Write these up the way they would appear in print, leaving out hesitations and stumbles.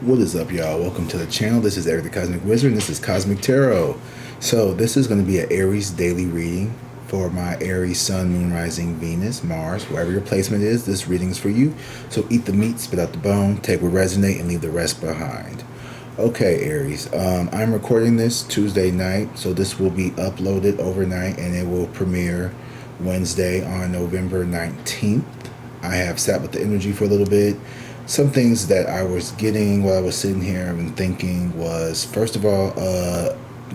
What is up, y'all? Welcome to the channel. This is Eric the Cosmic Wizard, and this is Cosmic Tarot. So this is going to be an Aries daily reading for my Aries Sun, Moon, Rising, Venus, Mars. Wherever your placement is, this reading is for you. So eat the meat, spit out the bone, take what resonate, and leave the rest behind. Okay, Aries. I'm recording this Tuesday night, so this will be uploaded overnight, and it will premiere Wednesday on November 19th. I have sat with the energy for a little bit. Some things that I was getting while I was sitting here and thinking was, first of all,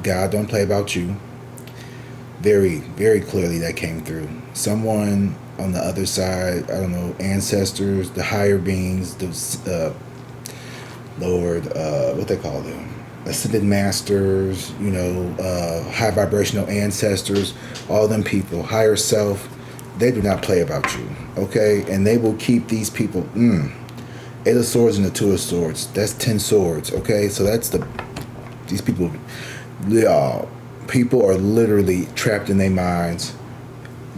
God don't play about you. Very, very clearly that came through. Someone on the other side, I don't know, ancestors, the higher beings, the Lord, what they call them, ascended masters, high vibrational ancestors, all them people, higher self, they do not play about you, okay? And they will keep these people, Eight of Swords and the Two of Swords. That's 10 swords, okay? So that's these people, people are literally trapped in their minds,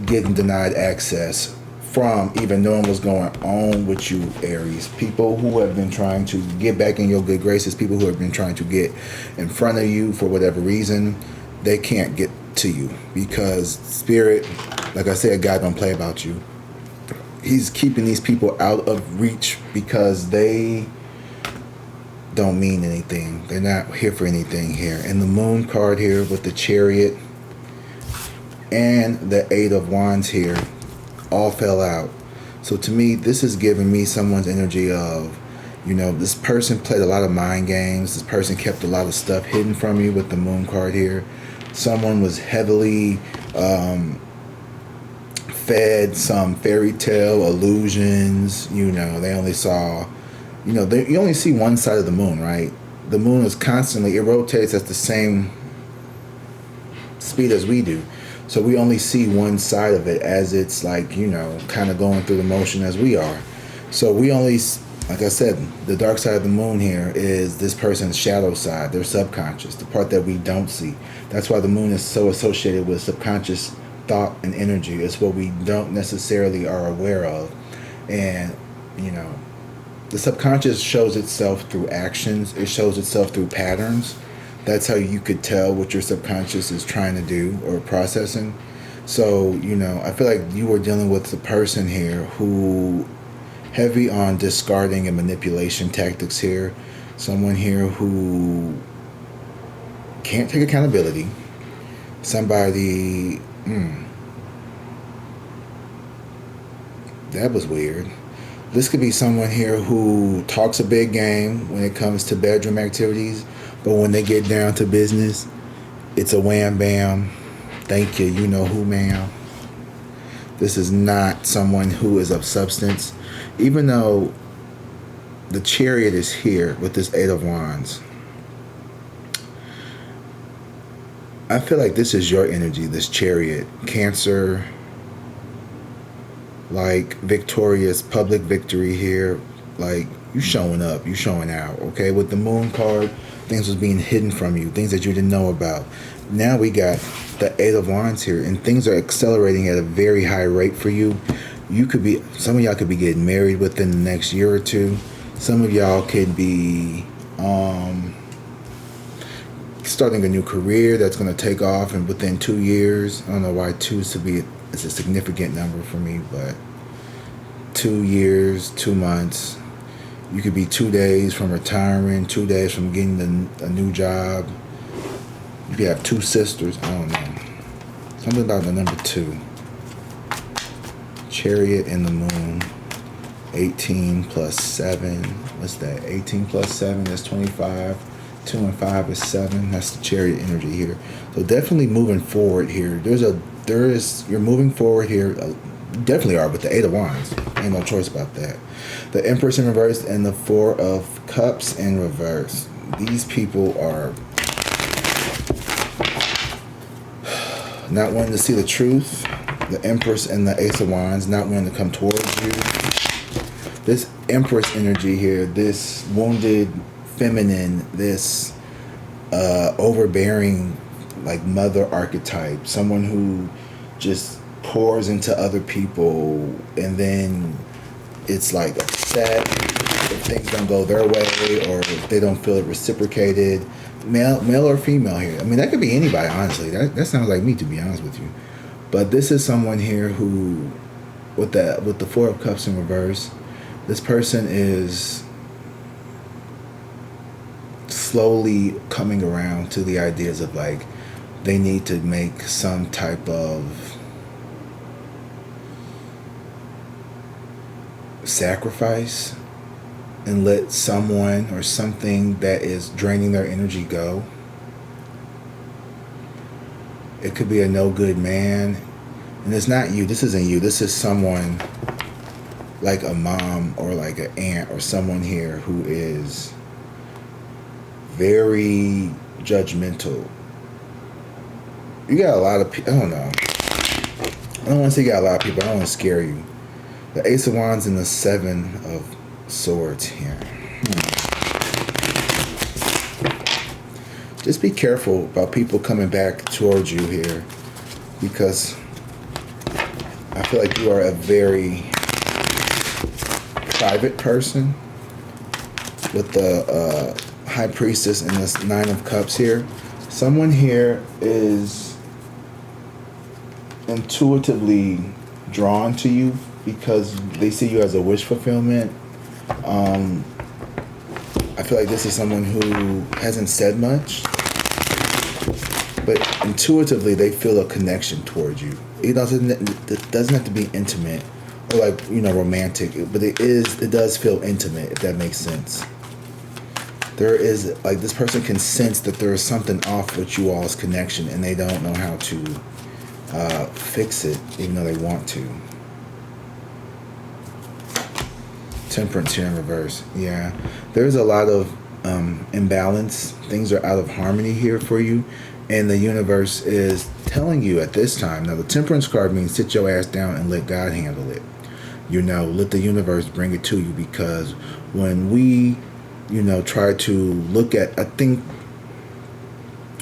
getting denied access from even knowing what's going on with you, Aries. People who have been trying to get back in your good graces, people who have been trying to get in front of you for whatever reason, they can't get to you because Spirit, like I said, God don't play about you. He's keeping these people out of reach because they don't mean anything. They're not here for anything here. And the Moon card here with the Chariot and the Eight of Wands here all fell out. So to me, this is giving me someone's energy of, this person played a lot of mind games. This person kept a lot of stuff hidden from you with the Moon card here. Someone was heavily fed some fairy tale illusions. They only saw, you only see one side of the moon, right? The moon is constantly, it rotates at the same speed as we do. So we only see one side of it as it's like, kind of going through the motion as we are. So we only, like I said, the dark side of the moon here is this person's shadow side, their subconscious, the part that we don't see. That's why the moon is so associated with subconscious thought and energy. It's what we don't necessarily are aware of. And the subconscious shows itself through actions. It shows itself through patterns. That's how you could tell what your subconscious is trying to do or processing. So I feel like you were dealing with the person here who heavy on discarding and manipulation tactics here. Someone here who can't take accountability. Somebody that was weird. This could be someone here who talks a big game when it comes to bedroom activities, but when they get down to business, it's a wham bam. Thank you, you know who, ma'am. This is not someone who is of substance, even though the Chariot is here with this Eight of Wands. I feel like this is your energy, this Chariot. Cancer, like victorious, public victory here. Like you showing up, you showing out, okay? With the Moon card, things was being hidden from you, things that you didn't know about. Now we got the Eight of Wands here, and things are accelerating at a very high rate for you. Some of y'all could be getting married within the next year or two. Some of y'all could be starting a new career that's going to take off and within 2 years. I don't know why 2 is a significant number for me, but 2 years, 2 months. You could be 2 days from retiring, 2 days from getting a new job. You could have 2 sisters. I don't know. Something about the number 2. Chariot and the Moon. 18 plus 7. What's that? 18 plus 7, that's 25. 2 and 5 is 7. That's the Chariot energy here. So definitely moving forward here. You're moving forward here. You definitely are with the Eight of Wands. Ain't no choice about that. The Empress in reverse and the Four of Cups in reverse. These people are not wanting to see the truth. The Empress and the Ace of Wands not wanting to come towards you. This Empress energy here, this wounded feminine, this overbearing, like mother archetype, someone who just pours into other people and then it's like upset, it things don't go their way, or if they don't feel it reciprocated, male or female here. I mean, that could be anybody, honestly. That sounds like me, to be honest with you. But this is someone here who, with the Four of Cups in reverse, this person is slowly coming around to the ideas of like they need to make some type of sacrifice and let someone or something that is draining their energy go. It could be a no good man, and it's not you. This isn't you. This is someone like a mom or like an aunt or someone here who is very judgmental. You got a lot of people. I don't know. I don't want to say you got a lot of people. I don't want to scare you. The Ace of Wands and the Seven of Swords here. Just be careful about people coming back towards you here, because I feel like you are a very private person with the High Priestess and this Nine of Cups here. Someone here is intuitively drawn to you because they see you as a wish fulfillment. I feel like this is someone who hasn't said much, but intuitively they feel a connection towards you. It doesn't have to be intimate or like, you know, romantic, but it does feel intimate, if that makes sense. There is, like, this person can sense that there is something off with you all's connection, and they don't know how to fix it, even though they want to. Temperance here in reverse. Yeah, there's a lot of imbalance. Things are out of harmony here for you, and the universe is telling you at this time. Now, the Temperance card means sit your ass down and let God handle it. You know, let the universe bring it to you, because when we, you know, try to look at, I think,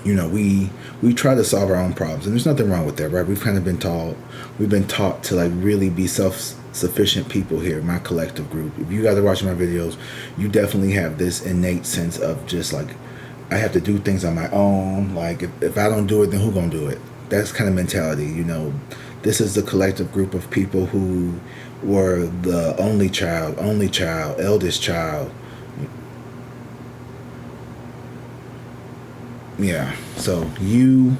you know, we try to solve our own problems, and there's nothing wrong with that, right? We've been taught to like really be self-sufficient people here, my collective group. If you guys are watching my videos, you definitely have this innate sense of just like, I have to do things on my own. Like, if I don't do it, then who gonna do it? That's kind of mentality, you know. This is the collective group of people who were the only child, eldest child. Yeah, so you,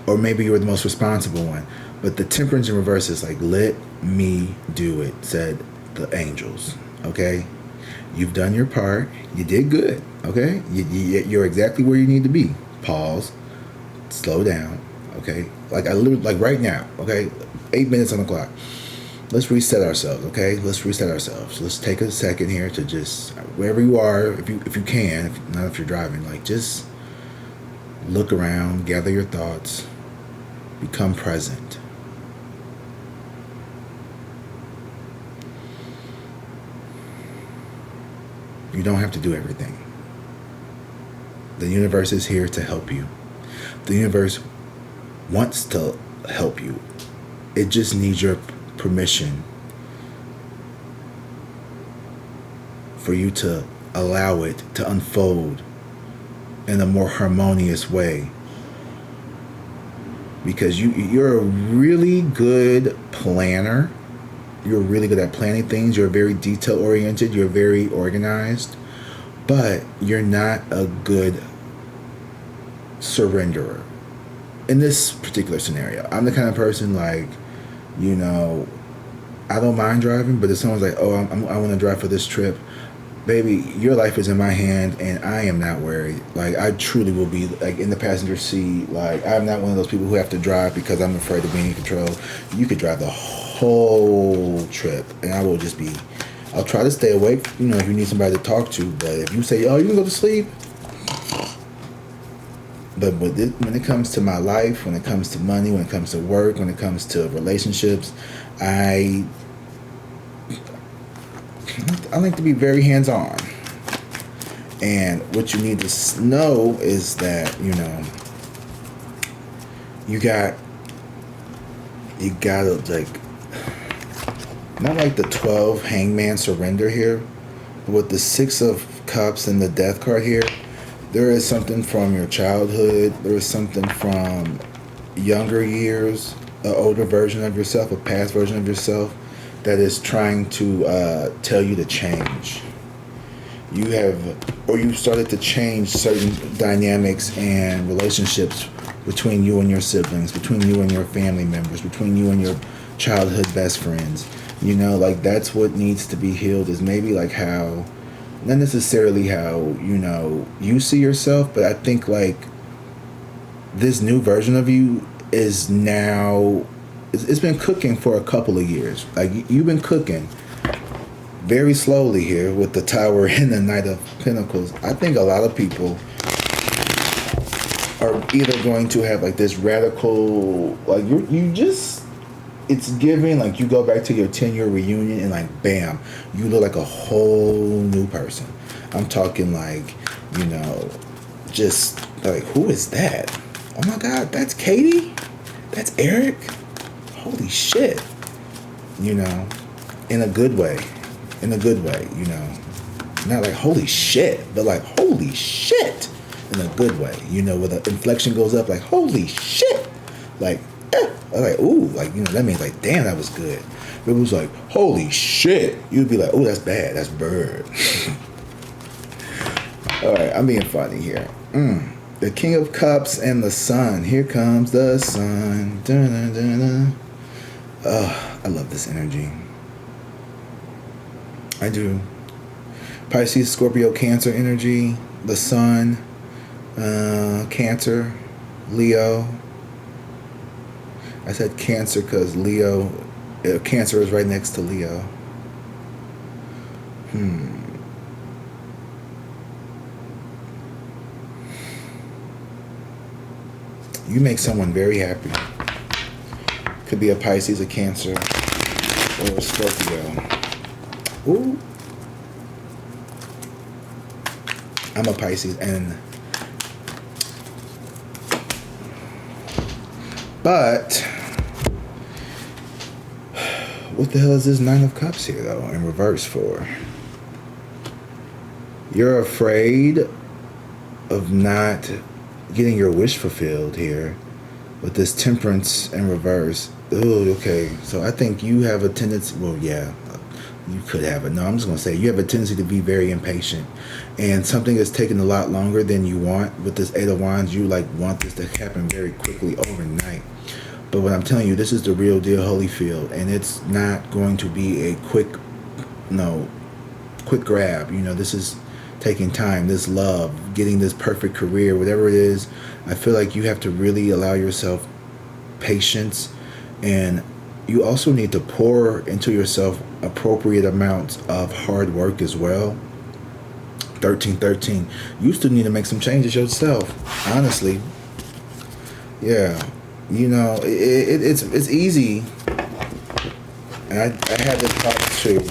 or maybe you were the most responsible one. But the Temperance in reverse is like, let me do it, said the angels. Okay? You've done your part. You did good. Okay? You're exactly where you need to be. Pause. Slow down. Okay? Like, I literally, like right now. Okay? 8 minutes on the clock. Let's reset ourselves. Okay? Let's reset ourselves. Let's take a second here to just, wherever you are, if you can, not if you're driving, like, just look around, gather your thoughts, become present. You don't have to do everything. The universe is here to help you. The universe wants to help you. It just needs your permission for you to allow it to unfold in a more harmonious way, because you're a really good planner. You're really good at planning things. You're very detail oriented. You're very organized, but you're not a good surrenderer in this particular scenario. I'm the kind of person, like, you know, I don't mind driving, but if someone's like, oh, I want to drive for this trip, baby, your life is in my hand, and I am not worried. Like, I truly will be, like, in the passenger seat. Like, I'm not one of those people who have to drive because I'm afraid of being in control. You could drive the whole trip, and I will just be, I'll try to stay awake, you know, if you need somebody to talk to. But if you say, oh, you can go to sleep. But when it comes to my life, when it comes to money, when it comes to work, when it comes to relationships, I like to be very hands-on. And what you need to know is that, you know, you gotta, like, not like the 12 hangman surrender here, with the Six of Cups and the Death card here, there is something from your childhood. There is something from younger years, an older version of yourself, a past version of yourself that is trying to tell you to change. You have, or you started to change certain dynamics and relationships between you and your siblings, between you and your family members, between you and your childhood best friends. You know, like that's what needs to be healed, is maybe like how, not necessarily how, you know, you see yourself, but I think like this new version of you is now, it's been cooking for a couple of years. Like you've been cooking very slowly here with the Tower and the Knight of Pentacles. I think a lot of people are either going to have like this radical, like you just, it's giving like you go back to your 10-year reunion and like bam, you look like a whole new person. I'm talking like, you know, just like, who is that? Oh my God, that's Katie? That's Eric? Holy shit. You know, in a good way. In a good way, you know. Not like holy shit, but like holy shit in a good way. You know, where the inflection goes up like holy shit. Like, like, ooh, like, you know, that means like, damn, that was good. If it was like, holy shit, you'd be like, oh, that's bad, that's bird. All right, I'm being funny here. The King of Cups and the Sun. Here comes the Sun. Dun, dun, dun, dun. Oh, I love this energy. I do. Pisces, Scorpio, Cancer energy. The Sun, Cancer, Leo. I said Cancer because Leo, Cancer is right next to Leo. You make someone very happy. Could be a Pisces, a Cancer, or a Scorpio. Ooh. I'm a Pisces, but what the hell is this Nine of Cups here though in reverse for? You're afraid of not getting your wish fulfilled here with this Temperance in reverse. Oh, okay. So I think you have a tendency, well, yeah, you could have it. No, I'm just going to say you have a tendency to be very impatient, and something is taking a lot longer than you want. With this Eight of Wands, you like want this to happen very quickly overnight. But what I'm telling you, this is the real deal, Holyfield, and it's not going to be a quick grab. You know, this is taking time, this love, getting this perfect career, whatever it is. I feel like you have to really allow yourself patience, and you also need to pour into yourself appropriate amounts of hard work as well. 1313. You still need to make some changes yourself, honestly. Yeah, you know, it's easy. And I had this thought too.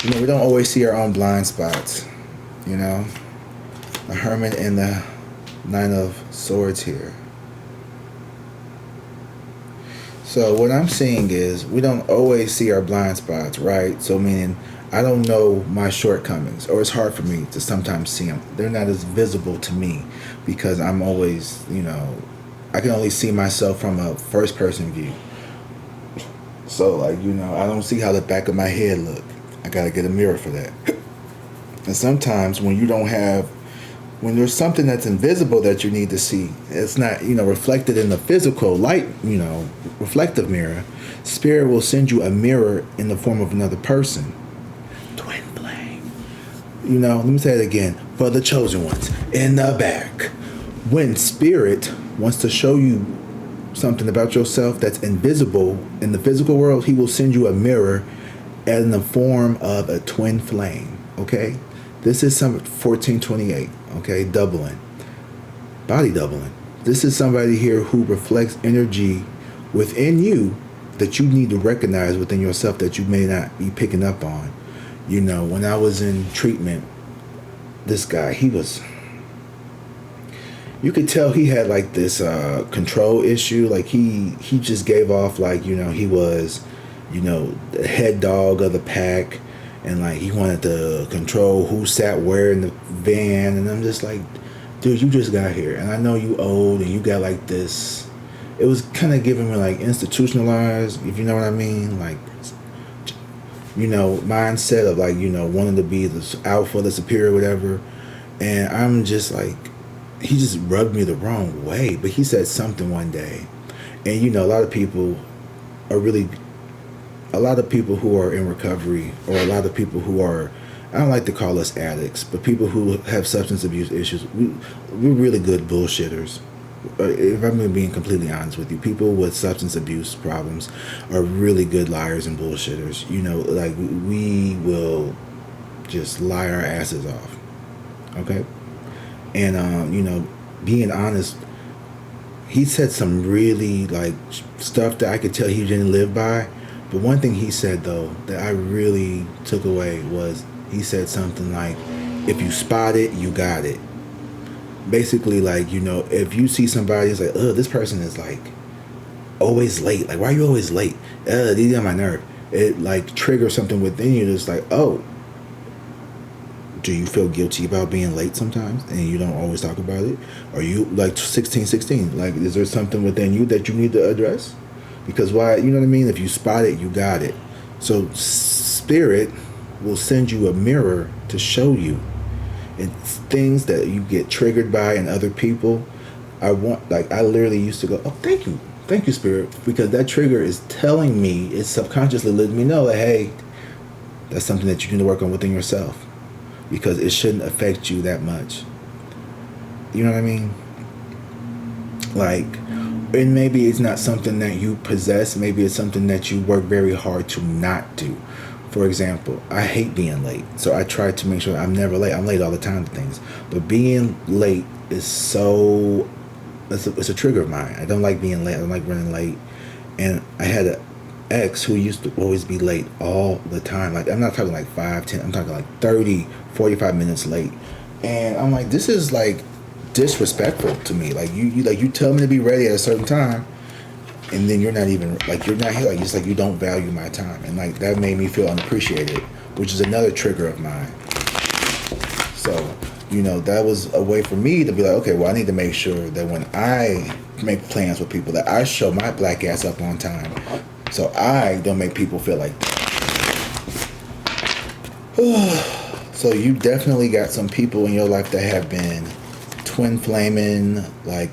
You know, we don't always see our own blind spots. You know, the Hermit and the Nine of Swords here. So what I'm seeing is we don't always see our blind spots, right? So meaning I don't know my shortcomings, or it's hard for me to sometimes see them. They're not as visible to me because I'm always, you know, I can only see myself from a first person view. So like, you know, I don't see how the back of my head look. I gotta get a mirror for that. And sometimes when you don't have, when there's something that's invisible that you need to see, it's not, you know, reflected in the physical light, you know, reflective mirror, Spirit will send you a mirror in the form of another person. Twin flame. You know, let me say it again. For the chosen ones, in the back. When Spirit wants to show you something about yourself that's invisible in the physical world, he will send you a mirror in the form of a twin flame. Okay? This is some 1428, okay, doubling, body doubling. This is somebody here who reflects energy within you that you need to recognize within yourself that you may not be picking up on. You know, when I was in treatment, this guy, he was, you could tell he had like this control issue. Like he just gave off like, you know, he was, you know, the head dog of the pack. and like he wanted to control who sat where in the van, and I'm just like, dude, you just got here, and I know you old and you got like this. It was kind of giving me like institutionalized, if you know what I mean, like, you know, mindset of like, you know, wanting to be the alpha, the superior, whatever. And I'm just like, he just rubbed me the wrong way. But he said something one day, and you know, a lot of people who are in recovery, or a lot of people who are, I don't like to call us addicts, but people who have substance abuse issues, we're really good bullshitters. If I'm being completely honest with you, people with substance abuse problems are really good liars and bullshitters. You know, like we will just lie our asses off. Okay? And, you know, being honest, he said some really like stuff that I could tell he didn't live by. But one thing he said, though, that I really took away was he said something like, if you spot it, you got it. Basically, like, you know, if you see somebody, it's like, oh, this person is like always late. Like, why are you always late? These are my nerve. It like triggers something within you that's like, oh, do you feel guilty about being late sometimes and you don't always talk about it? Are you like 16? Like, is there something within you that you need to address? Because why, you know what I mean? If you spot it, you got it. So spirit will send you a mirror to show you. It's things that you get triggered by in other people. I literally used to go, oh, thank you, spirit, because that trigger is telling me, it's subconsciously letting me know that, hey, that's something that you need to work on within yourself, because it shouldn't affect you that much. You know what I mean? Like, and maybe it's not something that you possess. Maybe it's something that you work very hard to not do. For example, I hate being late, so I try to make sure I'm never late. I'm late all the time to things, but being late is it's a trigger of mine. I don't like being late. I don't like running late. And I had an ex who used to always be late all the time. Like, I'm not talking like 5, 10, I'm talking like 30, 45 minutes late. And I'm like, this is like disrespectful to me. Like, you tell me to be ready at a certain time, and then you're not even, like, you're not here. Like, it's like you don't value my time. And like, that made me feel unappreciated, which is another trigger of mine. So, you know, that was a way for me to be like, okay, well, I need to make sure that when I make plans with people, that I show my black ass up on time, so I don't make people feel like that. So you definitely got some people in your life that have been twin flaming, like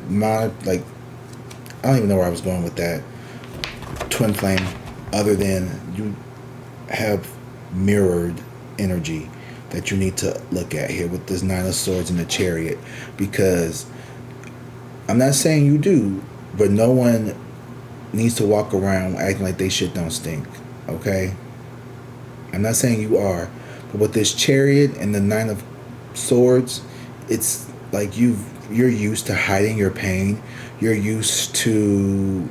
I don't even know where I was going with that. Twin flame, other than you have mirrored energy that you need to look at here with this Nine of Swords and the Chariot. Because I'm not saying you do, but no one needs to walk around acting like they shit don't stink. Okay? I'm not saying you are, but with this Chariot and the Nine of Swords, it's like you're used to hiding your pain. You're used to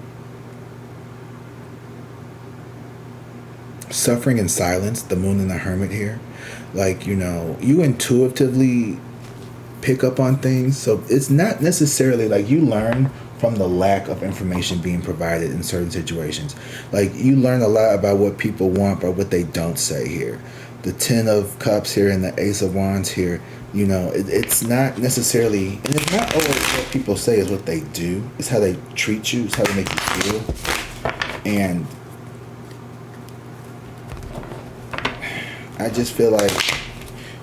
suffering in silence, the Moon and the Hermit here. Like, you know, you intuitively pick up on things. So it's not necessarily like you learn from the lack of information being provided in certain situations. Like, you learn a lot about what people want, but what they don't say here. The Ten of Cups here and the Ace of Wands here. You know, it's not necessarily, and it's not always what people say is what they do. It's how they treat you. It's how they make you feel. And I just feel like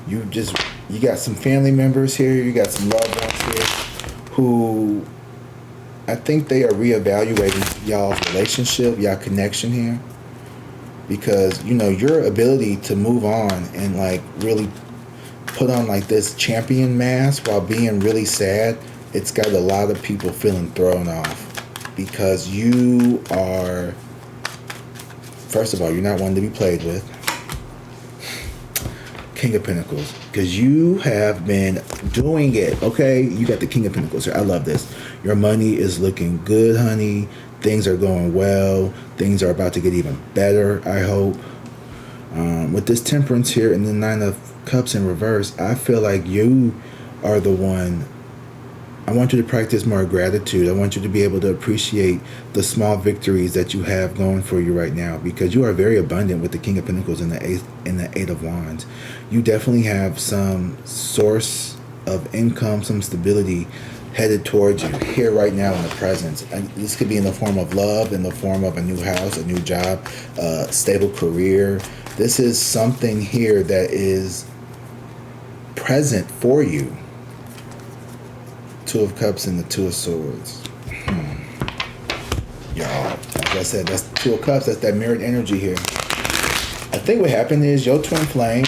you got some family members here. You got some loved ones here who I think they are reevaluating y'all's relationship, y'all connection here. Because, you know, your ability to move on and like really put on like this champion mask while being really sad, it's got a lot of people feeling thrown off, because you are, first of all, you're not one to be played with. King of Pentacles, because you have been doing it. Okay, you got the King of Pentacles here. I love this. Your money is looking good, honey. Things are going well. Things are about to get even better, I hope. With this Temperance here and the Nine of Cups in reverse, I feel like you are the one I want you to practice more gratitude. I want you to be able to appreciate the small victories that you have going for you right now, because you are very abundant with the King of Pentacles and the Eight of Wands. You definitely have some source of income, some stability headed towards you here right now in the present. And this could be in the form of love, in the form of a new house, a new job, stable career. This is something here that is present for you. Two of Cups and the Two of Swords. Y'all, like I said, that's Two of Cups. That's that mirrored energy here. I think what happened is your twin flame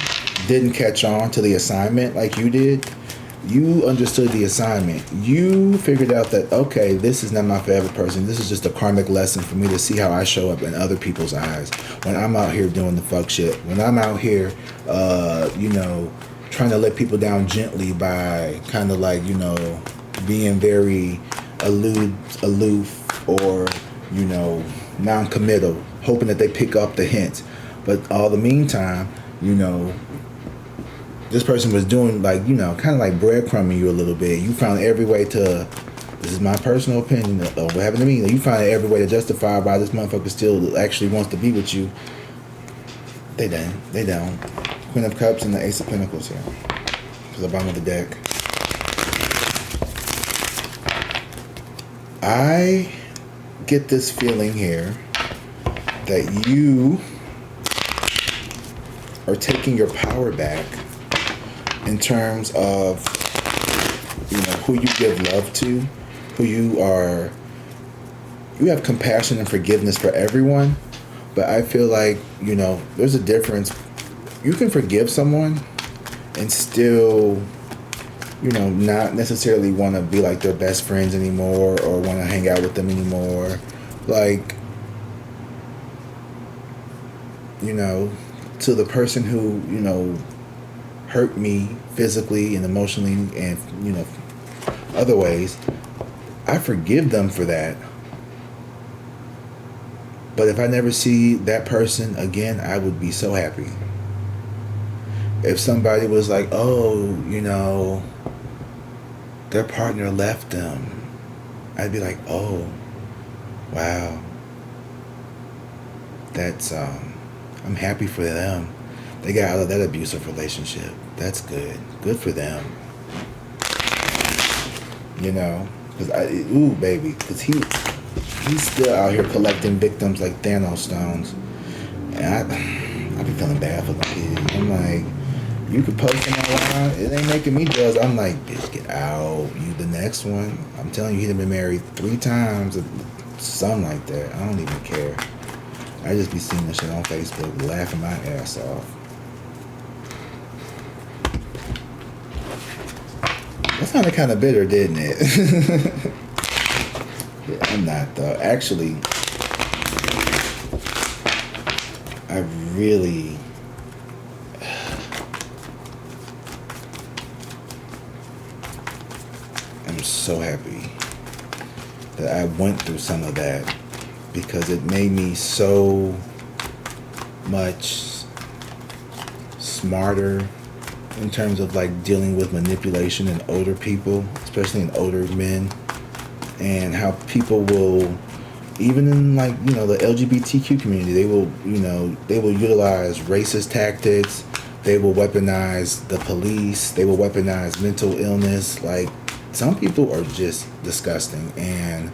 didn't catch on to the assignment like you did. You understood the assignment. You figured out that, okay, this is not my forever person. This is just a karmic lesson for me to see how I show up in other people's eyes when I'm out here doing the fuck shit. When I'm out here, trying to let people down gently by kind of like, being very aloof or, non-committal, hoping that they pick up the hint. But all the meantime, this person was doing like, kind of like breadcrumbing you a little bit. You found every way to, this is my personal opinion of what happened to me, you found every way to justify why this motherfucker still actually wants to be with you. They don't. Queen of Cups and the Ace of Pentacles here. To the bottom of the deck. I get this feeling here that you are taking your power back in terms of, who you give love to, who you have compassion and forgiveness for everyone. But I feel like, there's a difference. You can forgive someone and still, not necessarily want to be like their best friends anymore or want to hang out with them anymore. Like, to the person who, hurt me physically and emotionally and, other ways, I forgive them for that. But if I never see that person again, I would be so happy. If somebody was like, oh, their partner left them, I'd be like, oh, wow. That's, I'm happy for them. They got out of that abusive relationship. That's good. Good for them. Because baby. Because he's still out here collecting victims like Thanos stones. And I be feeling bad for the kid. I'm like, you could post him online. It ain't making me jealous. I'm like, bitch, get out. You the next one. I'm telling you, he'd been married 3 times. Something like that. I don't even care. I just be seeing this shit on Facebook, laughing my ass off. That sounded kind of bitter, didn't it? Yeah, I'm not, though. Actually, I really... I'm so happy that I went through some of that, because it made me so much smarter in terms of like dealing with manipulation in older people, especially in older men, and how people will, even in like, the LGBTQ community, they will utilize racist tactics. They will weaponize the police. They will weaponize mental illness. Like, some people are just disgusting. And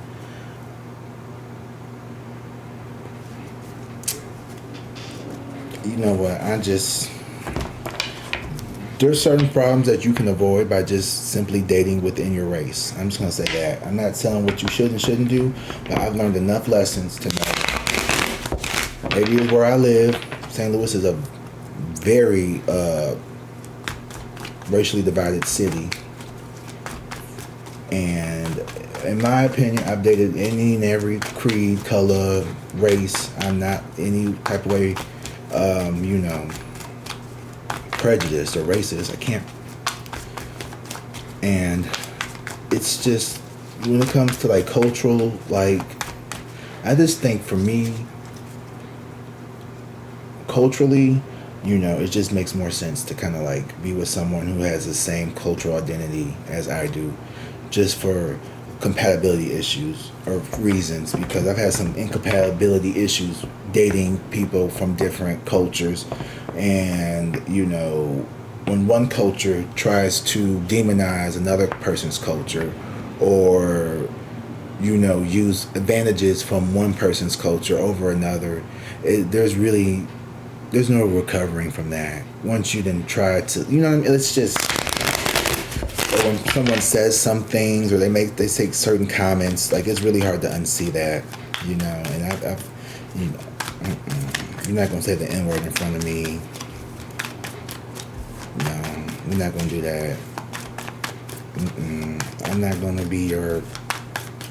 you know what? There's certain problems that you can avoid by just simply dating within your race. I'm just going to say that. I'm not telling what you should and shouldn't do, but I've learned enough lessons to know. Maybe it's where I live. St. Louis is a very racially divided city. And in my opinion, I've dated any and every creed, color, race. I'm not any type of way, prejudiced or racist. I can't. And it's just, when it comes to like cultural, like, I just think for me, culturally, it just makes more sense to kind of like be with someone who has the same cultural identity as I do. just for compatibility issues or reasons, because I've had some incompatibility issues dating people from different cultures. And you know, when one culture tries to demonize another person's culture, or you know, use advantages from one person's culture over another, there's no recovering from that. Once you then try to, you know what I mean? It's just, or when someone says some things, or they say certain comments, like it's really hard to unsee that, you know. And I've you know, you're not gonna say the N word in front of me. No, we're not gonna do that. I'm not gonna be your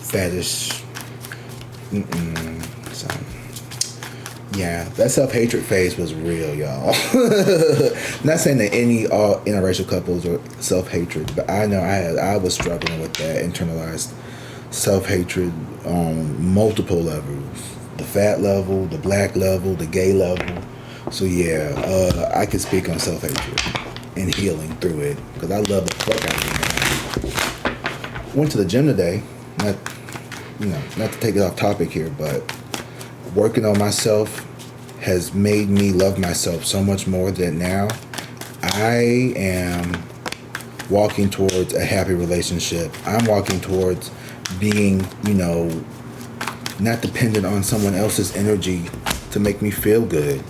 fetish. So, yeah, that self-hatred phase was real, y'all. Not saying that all interracial couples are self-hatred, but I know I was struggling with that internalized self-hatred on multiple levels. The fat level, the black level, the gay level. So yeah, I could speak on self-hatred and healing through it, because I love the fuck out of it. Went to the gym today, not to take it off topic here, but working on myself has made me love myself so much more that now I am walking towards a happy relationship. I'm walking towards being, you know, not dependent on someone else's energy to make me feel good.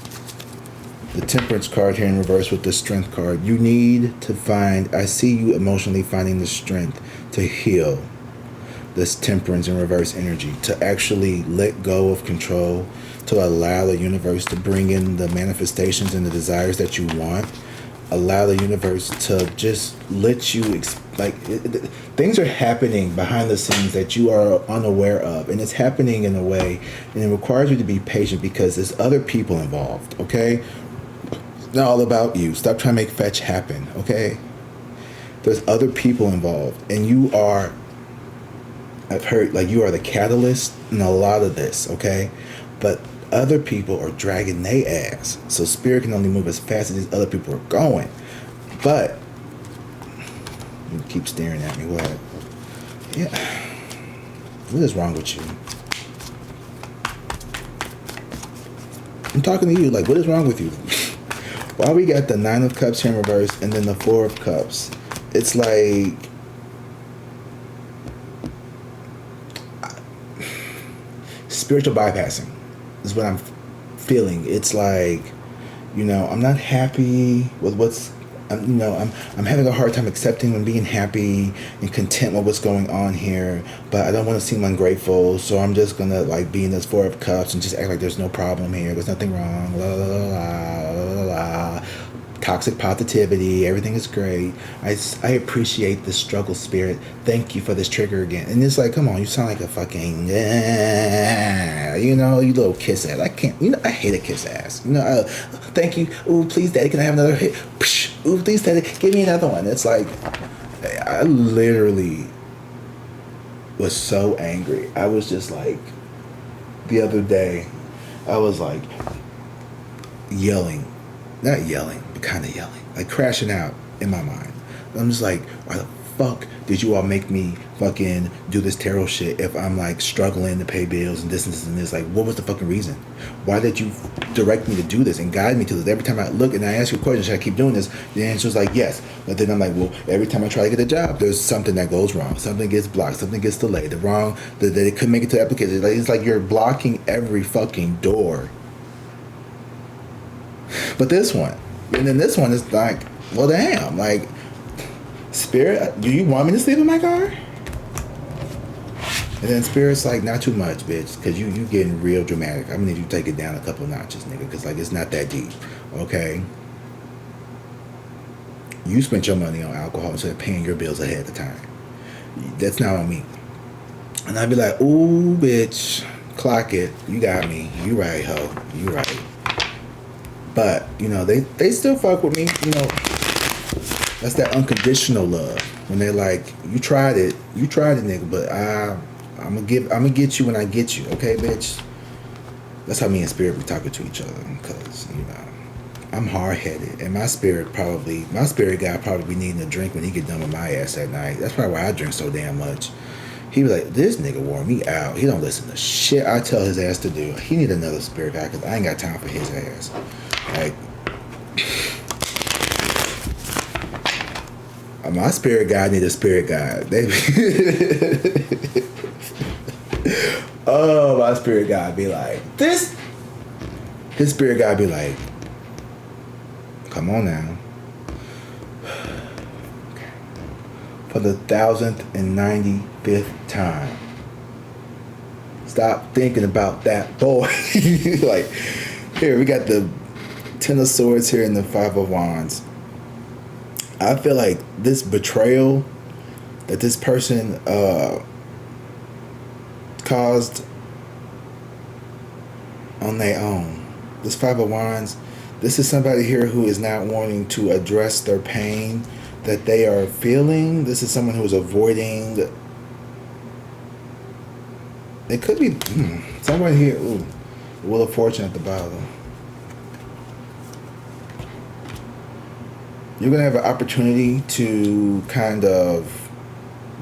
The Temperance card here in reverse with the Strength card. You need to find, I see you emotionally finding the strength to heal. This Temperance in reverse energy, to actually let go of control, to allow the universe to bring in the manifestations and the desires that you want. Allow the universe to just let you things are happening behind the scenes that you are unaware of, and it's happening in a way, and it requires you to be patient because there's other people involved. Okay, it's not all about you. Stop trying to make fetch happen. Okay, there's other people involved, and you are, I've heard, like, you are the catalyst in a lot of this, okay? But other people are dragging their ass. So spirit can only move as fast as these other people are going. But, you keep staring at me, what? Yeah. What is wrong with you? I'm talking to you, like, what is wrong with you? Why we got the 9 of Cups here in reverse and then the 4 of Cups? It's like, spiritual bypassing is what I'm feeling. It's like, you know, I'm not happy with I'm having a hard time accepting and being happy and content with what's going on here, but I don't want to seem ungrateful, so I'm just gonna like be in this 4 of Cups and just act like there's no problem here, there's nothing wrong, la la la la la la. Toxic positivity, everything is great. I appreciate the struggle spirit. Thank you for this trigger again. And it's like, come on, you sound like a fucking, you know, you little kiss ass. I can't, you know, I hate a kiss ass. You know, thank you. Ooh, please, daddy, can I have another hit? Ooh, please, daddy, give me another one. It's like, I literally was so angry. I was just like, the other day, I was like yelling. Not yelling, but kind of yelling. Like crashing out in my mind. I'm just like, why the fuck did you all make me fucking do this tarot shit if I'm like struggling to pay bills and this and this? Like, what was the fucking reason? Why did you direct me to do this and guide me to this? Every time I look and I ask you a question, should I keep doing this? The answer is like, yes. But then I'm like, well, every time I try to get a job, there's something that goes wrong. Something gets blocked. Something gets delayed. That it couldn't make it to the application. It's like you're blocking every fucking door. But this one, and then this one is like, well, damn, like, Spirit, do you want me to sleep in my car? And then Spirit's like, not too much, bitch, because you getting real dramatic. I'm gonna need you to take it down a couple notches, nigga, because like it's not that deep, okay? You spent your money on alcohol instead of paying your bills ahead of time. That's not on me. And I'd be like, ooh, bitch, clock it. You got me. You right, ho. You right. But, you know, they still fuck with me, you know. That's that unconditional love. When they're like, you tried it, nigga, but I'm gonna get you when I get you, okay, bitch? That's how me and Spirit be talking to each other, because, you know, I'm hard-headed, and my spirit guy probably be needing a drink when he get done with my ass at night. That's probably why I drink so damn much. He be like, this nigga wore me out. He don't listen to shit I tell his ass to do. He need another spirit guy because I ain't got time for his ass. Like, my spirit guy need a spirit guide. Oh, my spirit guide be like, this. His spirit guide be like, come on now. For the 1095th time. Stop thinking about that boy. Like, here, we got the Ten of Swords here and the Five of Wands. I feel like this betrayal that this person caused on their own. This Five of Wands, this is somebody here who is not wanting to address their pain that they are feeling. This is someone who is avoiding. It could be someone here. Ooh, Wheel of Fortune at the bottom. You're gonna have an opportunity to kind of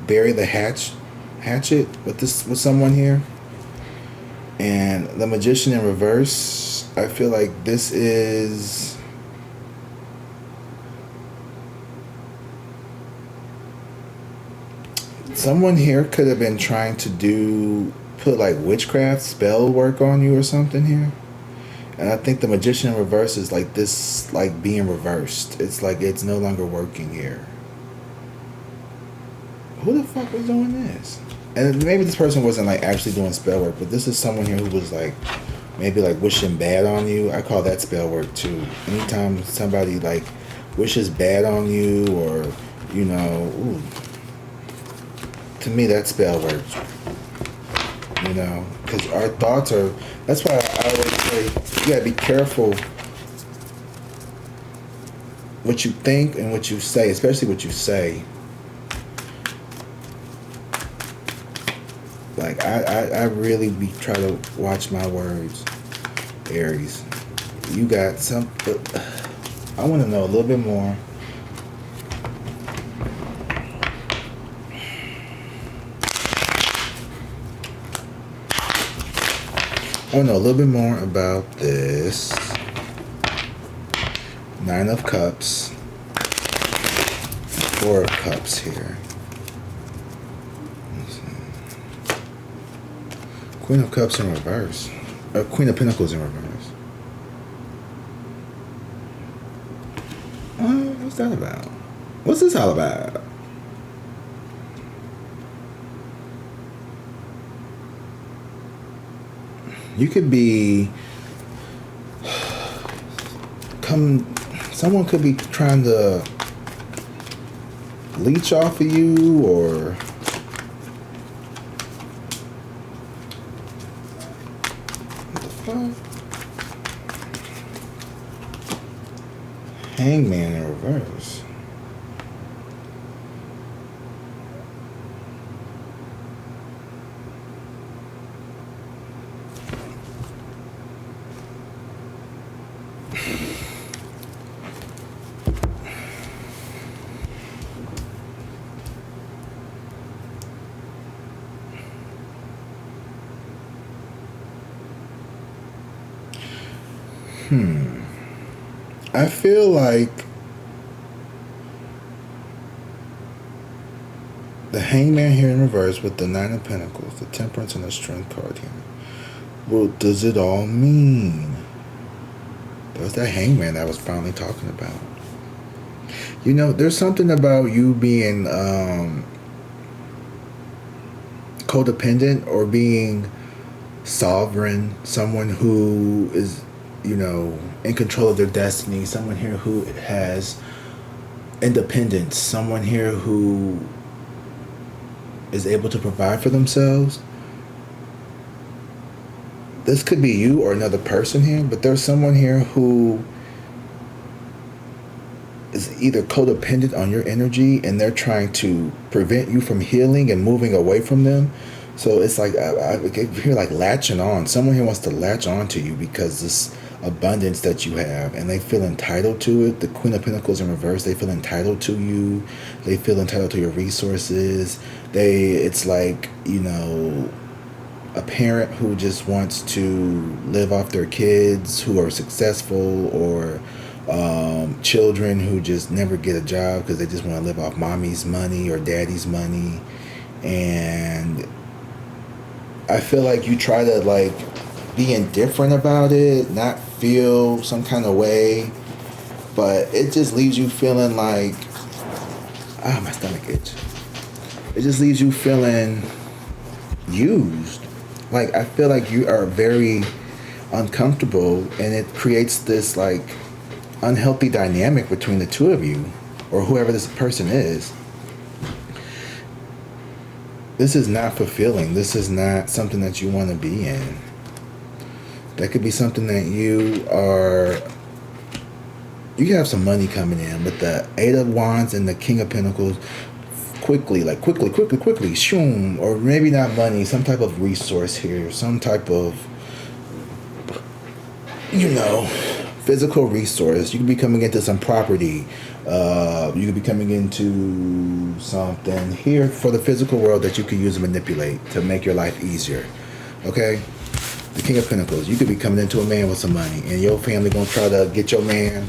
bury the hatchet with someone here. And the Magician in reverse, I feel like this is someone here could have been trying to put like witchcraft spell work on you or something here. And I think the Magician in reverse is like this, like being reversed. It's like it's no longer working here. Who the fuck was doing this? And maybe this person wasn't like actually doing spell work, but this is someone here who was like maybe like wishing bad on you. I call that spell work too. Anytime somebody like wishes bad on you, or you know, ooh, to me that's spell work. You know, because our thoughts are. That's why I always say you gotta be careful what you think and what you say, especially what you say. Like I really try to watch my words, Aries. You got some. I want to know a little bit more. I want to know a little bit more about this Nine of Cups, Four of Cups here. Queen of Cups in reverse. Queen of Pentacles in reverse. What's that about? What's this all about? You could be... Someone could be trying to leech off of you, or... Hangman in reverse. I feel like the Hangman here in reverse with the Nine of Pentacles, the Temperance and the Strength card here. What does it all mean? That was that Hangman that I was finally talking about. You know, there's something about you being codependent or being sovereign, someone who is, you know, in control of their destiny, someone here who has independence, someone here who is able to provide for themselves. This could be you or another person here, but there's someone here who is either codependent on your energy and they're trying to prevent you from healing and moving away from them. So it's like I hear like latching on. Someone here wants to latch on to you because this abundance that you have, and they feel entitled to it. The Queen of Pentacles in reverse, they feel entitled to you. They feel entitled to your resources. It's like, you know, a parent who just wants to live off their kids who are successful, or children who just never get a job because they just want to live off mommy's money or daddy's money. And I feel like you try to like be indifferent about it, not feel some kind of way, but it just leaves you feeling like, my stomach itch. It just leaves you feeling used. Like, I feel like you are very uncomfortable, and it creates this like unhealthy dynamic between the two of you, or whoever this person is. This is not fulfilling. This is not something that you want to be in. That could be something that you have some money coming in, but the Eight of Wands and the King of Pentacles, quickly, shoom, or maybe not money, some type of resource here, some type of, you know, physical resource. You could be coming into some property. You could be coming into something here for the physical world that you could use to manipulate to make your life easier. Okay? The King of Pentacles. You could be coming into a man with some money, and your family gonna try to get your man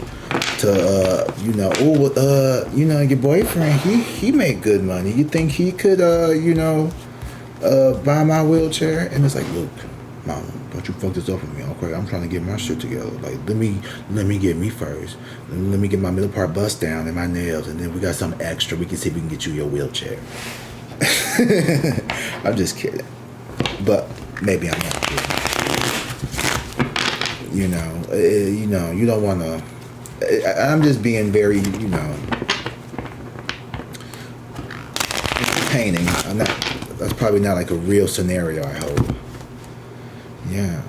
to, your boyfriend, he made good money. You think he could, buy my wheelchair? And it's like, look, mama, don't you fuck this up with me, okay? I'm trying to get my shit together. Like, let me get me first. Let me get my middle part bust down and my nails, and then we got some extra. We can see if we can get you your wheelchair. I'm just kidding, but maybe I'm not kidding. You don't want to. I'm just being very, entertaining. I'm not. That's probably not like a real scenario, I hope. Yeah.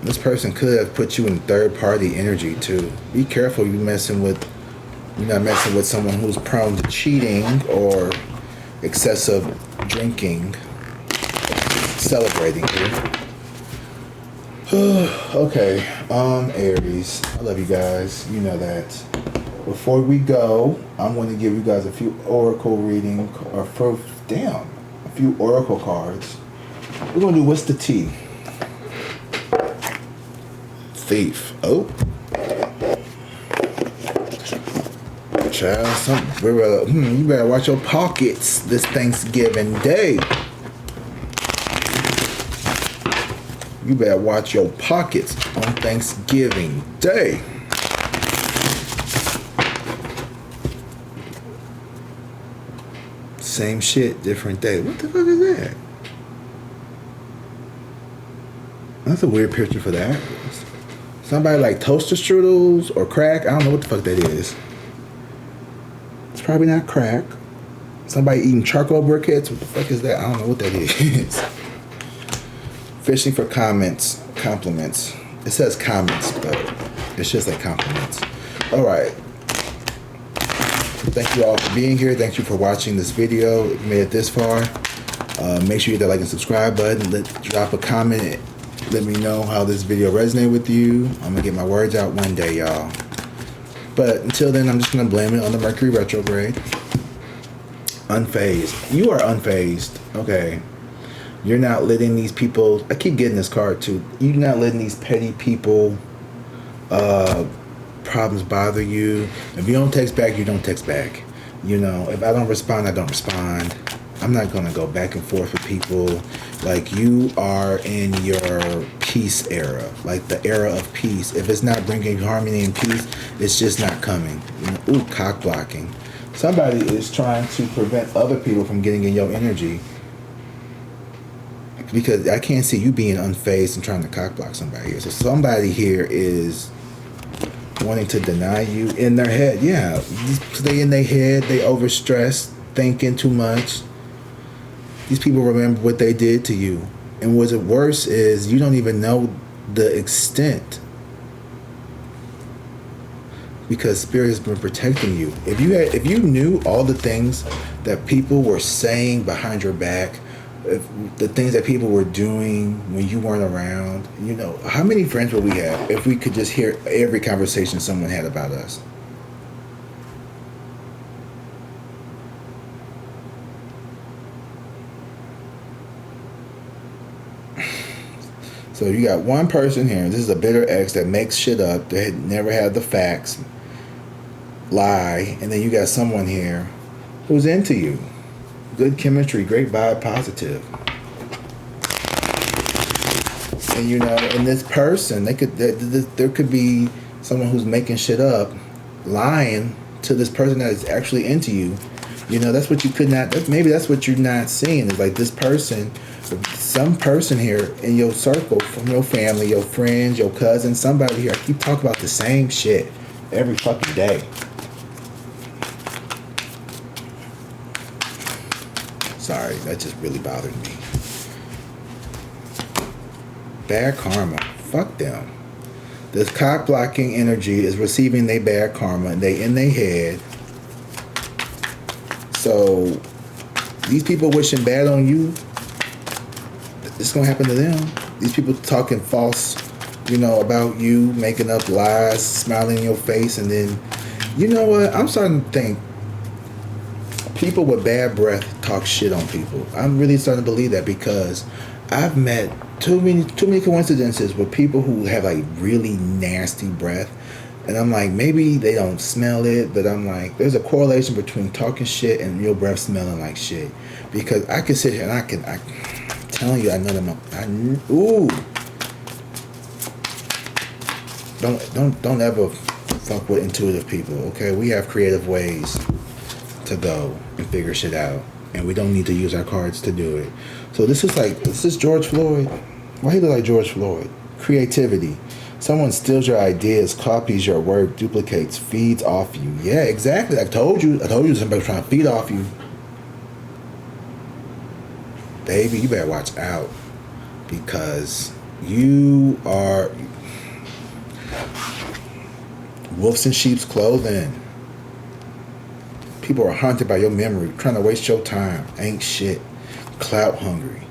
This person could have put you in third-party energy too. Be careful. You're not messing with someone who's prone to cheating or excessive drinking, celebrating here. Okay, Aries, I love you guys. You know that. Before we go, I'm going to give you guys a few oracle reading, a few oracle cards. We're going to do what's the tea? Thief. Oh. Child, you better watch your pockets this Thanksgiving Day. You better watch your pockets on Thanksgiving Day. Same shit, different day. What the fuck is that? That's a weird picture for that. Somebody like toaster strudels or crack. I don't know what the fuck that is. It's probably not crack. Somebody eating charcoal briquettes. What the fuck is that? I don't know what that is. Fishing for compliments. It says comments, but it's just like compliments. All right. Thank you all for being here. Thank you for watching this video. If you made it this far, make sure you hit that like and subscribe button. Drop a comment. Let me know how this video resonated with you. I'm gonna get my words out one day, y'all. But until then, I'm just gonna blame it on the Mercury retrograde. Unfazed. You are unfazed. Okay. You're not letting these people. I keep getting this card too. You're not letting these petty people problems bother you. If you don't text back, you don't text back. If I don't respond, I don't respond. I'm not gonna go back and forth with people. Like, you are in your peace era, like the era of peace. If it's not bringing harmony and peace, it's just not coming. Cock blocking. Somebody is trying to prevent other people from getting in your energy, because I can't see you being unfazed and trying to cock block somebody here. So somebody here is wanting to deny you in their head. Yeah, they in their head, they overstressed, thinking too much. These people remember what they did to you. And what's worse is you don't even know the extent, because Spirit has been protecting you. If you knew all the things that people were saying behind your back, if the things that people were doing when you weren't around, you know, how many friends would we have if we could just hear every conversation someone had about us? So you got one person here. This is a bitter ex that makes shit up. They never had the facts, lie, and then you got someone here who's into you. Good chemistry, great vibe, positive. And you know, and this person, there could be someone who's making shit up, lying to this person that is actually into you. You know, that's what you could not. Maybe that's what you're not seeing. Is like this person, some person here in your circle, from your family, your friends, your cousins, somebody here. I keep talking about the same shit every fucking day. Sorry, that just really bothered me. Bad karma. Fuck them. This cock blocking energy is receiving their bad karma. They in their head. So these people wishing bad on you, it's gonna happen to them. These people talking false, you know, about you, making up lies, smiling in your face, and then, you know what? I'm starting to think people with bad breath talk shit on people. I'm really starting to believe that because I've met too many coincidences with people who have like really nasty breath. And I'm like, maybe they don't smell it, but I'm like, there's a correlation between talking shit and your breath smelling like shit. Because I can sit here and I'm telling you, I know them. Ooh. Don't ever fuck with intuitive people, okay? We have creative ways to go and figure shit out. And we don't need to use our cards to do it. So this is George Floyd. Why he look like George Floyd? Creativity. Someone steals your ideas, copies your work, duplicates, feeds off you. Yeah, exactly. I told you somebody's trying to feed off you. Baby, you better watch out. Because you are wolves in sheep's clothing. People are haunted by your memory, trying to waste your time. Ain't shit. Clout hungry.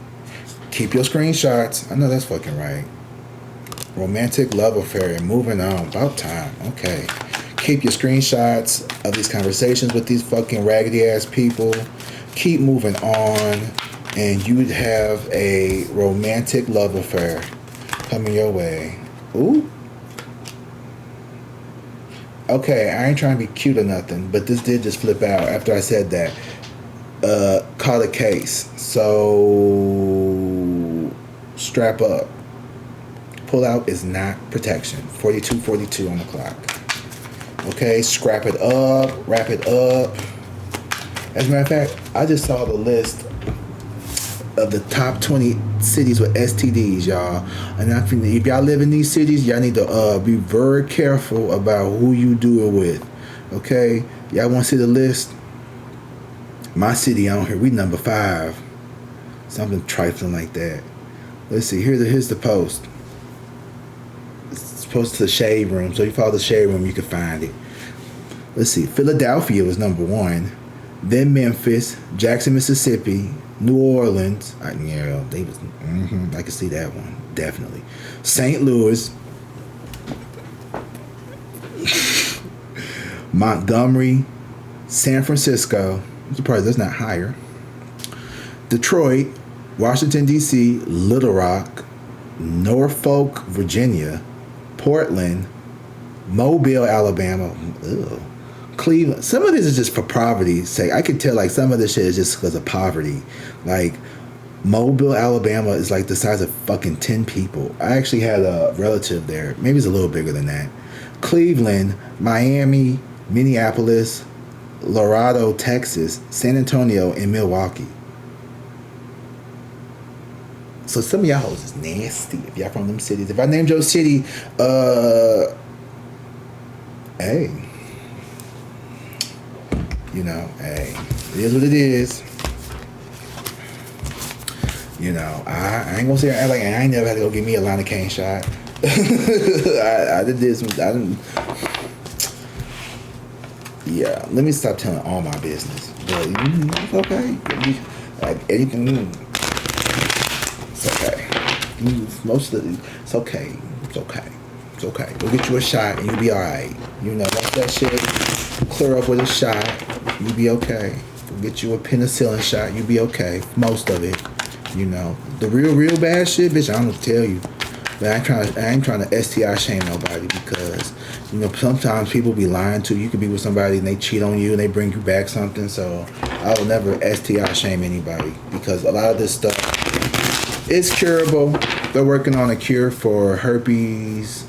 Keep your screenshots. I know that's fucking right. Romantic love affair and moving on. About time. Okay. Keep your screenshots of these conversations with these fucking raggedy ass people. Keep moving on. And you would have a romantic love affair coming your way. Ooh. Okay, I ain't trying to be cute or nothing, but this did just flip out after I said that. Caught a case. So strap up. Pull out is not protection. 42:42 on the clock. Okay, scrap it up, wrap it up. As a matter of fact, I just saw the list of the top 20 cities with STDs, y'all. And I think if y'all live in these cities, y'all need to be very careful about who you do it with. Okay? Y'all want to see the list? My city on here, we number 5. Something trifling like that. Let's see. Here's the post. It's posted to the shade room. So if you follow the shade room, you can find it. Let's see. Philadelphia was number 1. Then Memphis, Jackson, Mississippi, New Orleans. Yeah, they was. I can see that one definitely. St. Louis, Montgomery, San Francisco. I'm surprised that's not higher. Detroit, Washington D.C., Little Rock, Norfolk, Virginia, Portland, Mobile, Alabama. Ugh. Cleveland. Some of this is just for poverty's sake. I can tell like some of this shit is just because of poverty. Like Mobile, Alabama is like the size of fucking 10 people. I actually had a relative there. Maybe it's a little bigger than that. Cleveland, Miami, Minneapolis, Laredo, Texas, San Antonio, and Milwaukee. So some of y'all hoes is nasty if y'all from them cities. If I named your city, hey. You know, hey, it is what it is. You know, I ain't gonna say I ain't never had to go get me a line of cane shot. I did this. I didn't. Yeah, let me stop telling all my business. But it's okay. Like anything, It's okay. Most of the, it's okay. It's okay. It's okay. Go get you a shot and you'll be alright. You know, once that shit clear up with a shot, you'll be okay. Go get you a penicillin shot, you'll be okay. Most of it. You know. The real bad shit, bitch, I don't know what to tell you. But I ain't trying to STI shame nobody because, you know, sometimes people be lying to you. You could be with somebody and they cheat on you and they bring you back something. So I will never STI shame anybody because a lot of this stuff is curable. They're working on a cure for herpes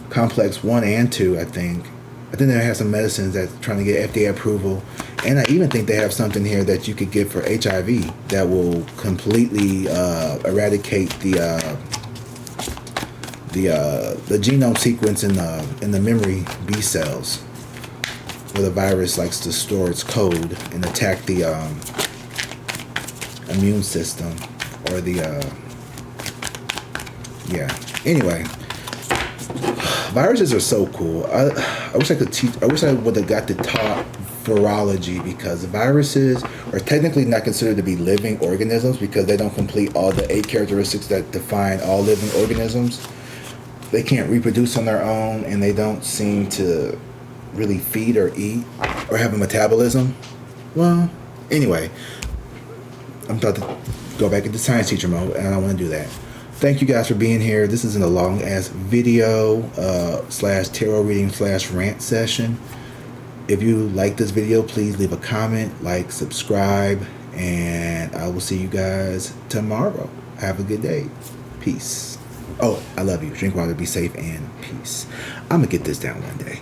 complex 1 and 2, I think. I think they have some medicines that's trying to get FDA approval. And I even think they have something here that you could get for HIV that will completely eradicate the genome sequence in the memory B cells, where the virus likes to store its code and attack the immune system, or the yeah. Anyway, viruses are so cool. I wish I could teach. I wish I would have got to taught virology, because viruses are technically not considered to be living organisms because they don't complete all the 8 characteristics that define all living organisms. They can't reproduce on their own, and they don't seem to really feed or eat or have a metabolism. Well, anyway, I'm about to go back into science teacher mode, and I don't want to do that. Thank you guys for being here. This isn't a long ass video slash tarot reading slash rant session. If you like this video, please leave a comment, like, subscribe, and I will see you guys tomorrow. Have a good day. Peace. Oh, I love you. Drink water, be safe, and peace. I'm going to get this down one day.